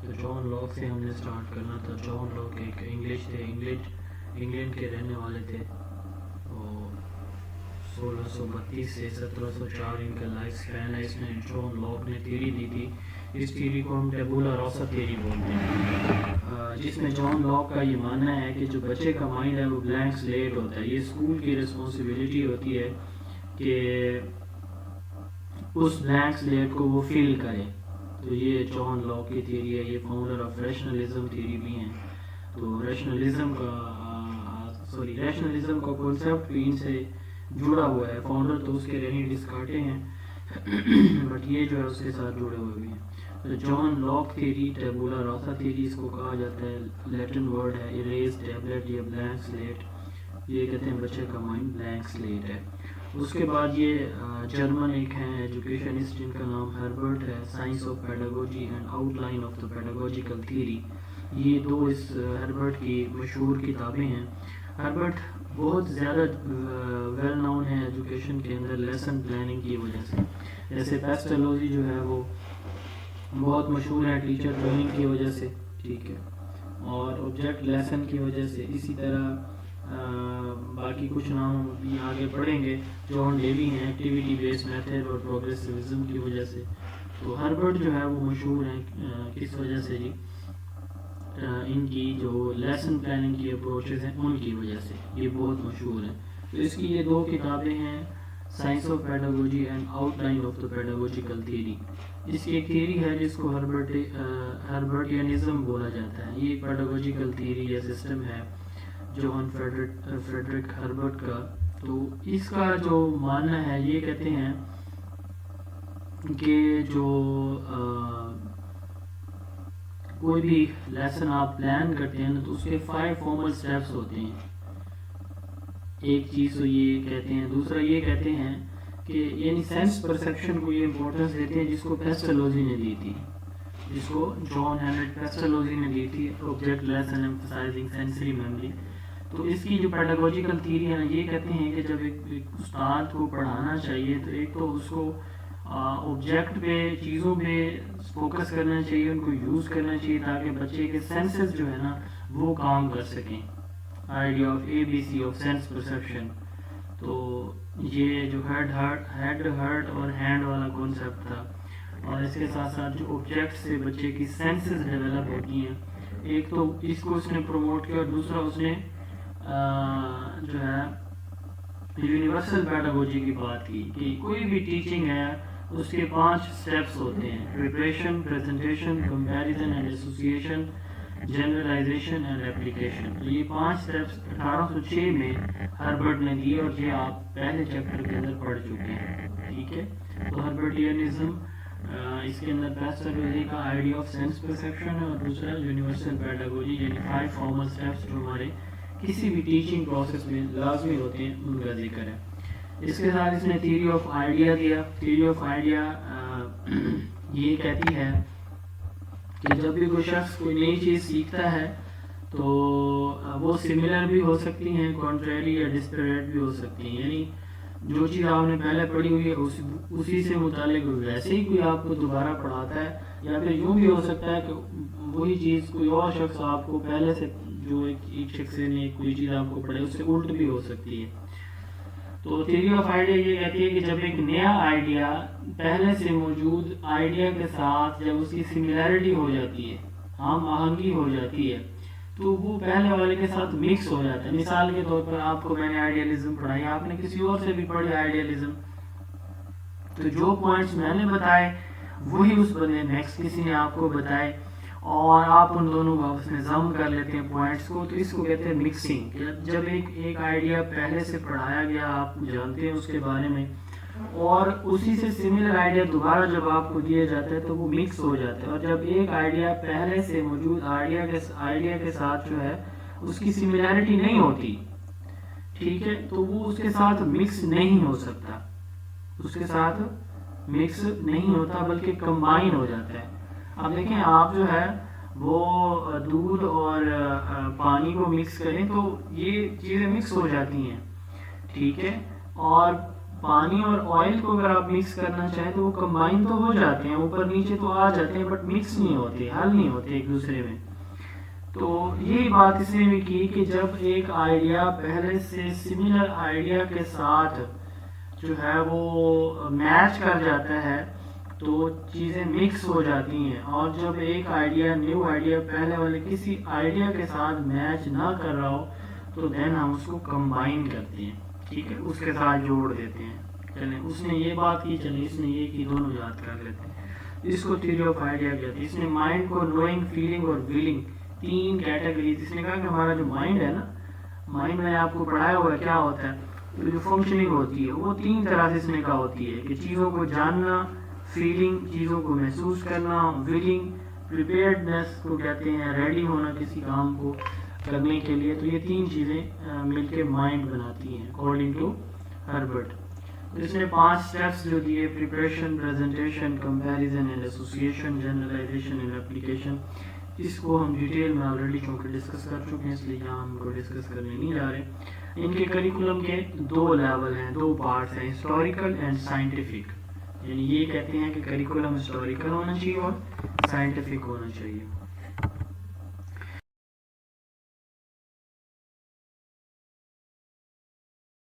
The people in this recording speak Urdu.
تو جان لاک سے ہم نے سٹارٹ کرنا تھا. جان لاک ایک انگلش تھے, انگلینڈ کے رہنے والے تھے. اور 1632 سے 1704 ان کا لائف اسپین ہے. اس میں جان لاک نے تھیوری دی تھی. اس تھیوری کو ہم ٹیبولا راسا تھیوری بولتے ہیں, جس میں جان لاک کا یہ ماننا ہے کہ جو بچے کا مائنڈ ہے وہ بلینک سلیٹ ہوتا ہے. یہ اسکول کی رسپانسبلٹی ہوتی ہے کہ اس بلینک سلیٹ کو وہ فل کرے. تو یہ جان لاک کی تھیوری ہے. یہ فاؤنڈر آف ریشنلزم تھیوری بھی ہیں. تو ریشنلزم کا کانسیپٹ بھی ان سے جڑا ہوا ہے. فاؤنڈر تو اس کے رینی ڈسکارٹے ہیں بٹ یہ جو ہے اس کے ساتھ جڑے ہوئے بھی ہیں. تو John Locke theory, tabula rasa theory اس کو کہا جاتا ہے. لیٹن ورڈ ہے اریز ٹیبلٹ یا بلینک سلیٹ. یہ کہتے ہیں بچے کا مائنڈ بلینک سلیٹ ہے. اس کے بعد یہ جرمن ایک ہیں ایجوکیشنسٹ جن کا نام ہربرٹ ہے. Science of pedagogy and outline of the pedagogical theory. یہ دو اس ہربرٹ کی مشہور کتابیں ہیں. ہربرٹ بہت زیادہ ویل نون ہے ایجوکیشن کے اندر لیسن پلاننگ کی وجہ سے. جیسے پیسٹالوجی جو ہے وہ بہت مشہور ہے ٹیچر ٹریننگ کی وجہ سے, ٹھیک ہے, اور آبجیکٹ لیسن کی وجہ سے. اسی طرح باقی کچھ نام بھی آگے پڑھیں گے. جان ڈیوی ہیں ایکٹیویٹی بیس میتھڈ اور پروگریسیوزم کی وجہ سے. تو ہربرٹ جو ہے وہ مشہور ہیں کس وجہ سے جی, ان کی جو لیسن پلاننگ کی اپروچز ہیں ان کی وجہ سے یہ بہت مشہور ہیں. تو اس کی یہ دو کتابیں ہیں, science of pedagogy and outline of the pedagogical theory. اس کی ایک تھیوری ہے جس کو ہربرٹینزم بولا جاتا ہے. یہ ایک پیڈاگوجیکل تھیوری یا سسٹم ہے جوہن فریڈرک ہربرٹ کا. تو اس کا جو ماننا ہے یہ کہتے ہیں کہ جو کوئی بھی لیسن آپ پلان کرتے ہیں تو اس کے 5 فارمل سٹیپس ہوتے ہیں. ایک چیز تو یہ کہتے ہیں. دوسرا یہ کہتے ہیں کہ یعنی سینس پرسیپشن کو یہ امپورٹنس دیتے ہیں جس کو پیسٹالوجی نے دی تھی, جس کو جان ہینریٹ پیسٹالوجی نے دی تھی, object lesson emphasising sensory memory. تو اس کی جو پیڈاگوجیکل تھیوری ہے نا, یہ کہتے ہیں کہ جب ایک استاد کو پڑھانا چاہیے تو ایک تو اس کو آبجیکٹ پہ, چیزوں پہ فوکس کرنا چاہیے, ان کو یوز کرنا چاہیے تاکہ بچے کے سینسز جو ہے نا وہ کام کر سکیں. Idea of ABC of sense perception. تو یہ جو ہیڈ ہارٹ اور ہینڈ والا کانسیپٹ تھا, اور اس کے ساتھ ساتھ جو آبجیکٹ سے بچے کی سینسز ڈیولپ ہوتی ہیں, ایک تو اس کو اس نے پروموٹ کیا, اور دوسرا اس نے جو ہے یونیورسل پیڈاگوجی کی بات کی کہ کوئی بھی ٹیچنگ ہے اس کے 5 سٹیپس ہوتے ہیں, preparation, presentation, comparison and association, generalisation and application. تو یہ 5 سٹیپس 1806 میں ہربرٹ نے دیے اور یہ آپ پہلے چیپٹر کے اندر پڑھ چکے ہیں, ٹھیک ہے. تو ہربرٹینزم اس کے اندر پیسٹالوجی کا آئیڈیا آف سینس پرسیپشن ہے, اور دوسرا یونیورسل پیڈاگوجی یعنی 5 فارمل سٹیپس جو ہمارے کسی بھی ٹیچنگ پروسیس میں لازمی ہوتے ہیں ان کا ذکر ہے. اس کے ساتھ اس نے تھیوری آف آئیڈیا دیا. تھیوری آف آئیڈیا یہ کہتی ہے کہ جب بھی کوئی شخص کوئی نئی چیز سیکھتا ہے تو وہ سملر بھی ہو سکتی ہیں, کانٹریری یا ڈسپیریٹ بھی ہو سکتی ہیں. یعنی جو چیز آپ نے پہلے پڑھی ہوئی ہے اسی سے متعلق ویسے ہی کوئی آپ کو دوبارہ پڑھاتا ہے, یا پھر یوں بھی ہو سکتا ہے کہ وہی چیز کوئی اور شخص آپ کو پہلے سے, جو ایک شخص نے کوئی چیز آپ کو پڑھے اس سے الٹ بھی ہو سکتی ہے. تو تھیوری آف آئیڈیا یہ کہتی ہے کہ جب ایک نیا آئیڈیا پہلے سے موجود آئیڈیا کے ساتھ جب اس کی سملیرٹی ہو جاتی ہے, ہم آہنگی ہو جاتی ہے, تو وہ پہلے والے کے ساتھ مکس ہو جاتا ہے. مثال کے طور پر آپ کو میں نے آئیڈیالزم پڑھائی, آپ نے کسی اور سے بھی پڑھی آئیڈیالزم, تو جو پوائنٹس میں نے بتائے وہی اس بندے نیکسٹ کسی نے آپ کو بتائے, اور آپ ان دونوں کو آپس میں ضم کر لیتے ہیں پوائنٹس کو. تو اس کو کہتے ہیں مکسنگ. جب ایک آئیڈیا پہلے سے پڑھایا گیا, آپ جانتے ہیں اس کے بارے میں, اور اسی سے سملر آئیڈیا دوبارہ جب آپ کو دیا جاتا ہے تو وہ مکس ہو جاتا ہے. اور جب ایک آئیڈیا پہلے سے موجود آئیڈیا کے ساتھ جو ہے اس کی سملیرٹی نہیں ہوتی, ٹھیک ہے, تو وہ اس کے ساتھ مکس نہیں ہو سکتا, اس کے ساتھ مکس نہیں ہوتا بلکہ کمبائن ہو جاتا ہے. اب دیکھیں آپ جو ہے وہ دودھ اور پانی کو مکس کریں تو یہ چیزیں مکس ہو جاتی ہیں, ٹھیک ہے, اور پانی اور آئل کو اگر آپ مکس کرنا چاہیں تو وہ کمبائن تو ہو جاتے ہیں، اوپر نیچے تو آ جاتے ہیں، بٹ مکس نہیں ہوتے، حل نہیں ہوتے ایک دوسرے میں. تو یہی بات اس نے بھی کی کہ جب ایک آئیڈیا پہلے سے سملر آئیڈیا کے ساتھ جو ہے وہ میچ کر جاتا ہے تو چیزیں مکس ہو جاتی ہیں، اور جب ایک آئیڈیا نیو آئیڈیا پہلے والے کسی آئیڈیا کے ساتھ میچ نہ کر رہا ہو تو دین ہم اس کو کمبائن کرتے ہیں، ٹھیک ہے، اس کے ساتھ جوڑ دیتے ہیں. چلیں اس نے یہ بات کی، چلیں اس نے یہ کی، دونوں یاد کر لیتے ہیں. اس کو تھیوری آف آئیڈیا کہتے ہیں. اس نے مائنڈ کو نوئنگ، فیلنگ اور ویلنگ تین کیٹیگریز. اس نے کہا کہ ہمارا جو مائنڈ ہے نا، مائنڈ میں آپ کو پڑھایا ہوگا کیا ہوتا ہے، تو جو فنکشننگ ہوتی ہے وہ تین طرح سے اس نے کہا ہوتی ہے کہ چیزوں کو جاننا، فیلنگ چیزوں کو محسوس کرنا، ویلنگ پریپیئرڈنیس کو کہتے ہیں، ریڈی ہونا کسی کام کو کرنے کے لیے. تو یہ تین چیزیں مل کے مائنڈ بناتی ہیں اکارڈنگ ٹو ہربرٹ. اس نے 5 اسٹیپس جو دیے، preparation, presentation, comparison and association, generalisation and application. اس کو ہم ڈیٹیل میں آلریڈی چونکہ ڈسکس کر چکے ہیں، اس لیے یہاں ہم کو ڈسکس کرنے نہیں جا رہے. ان کے کریکولم کے 2 لیول ہیں، 2 پارٹس ہیں، ہسٹوریکل اینڈ سائنٹیفک. یعنی یہ کہتے ہیں کہ کریکولم ہسٹوریکل ہونا چاہیے اور سائنٹیفک ہونا چاہیے.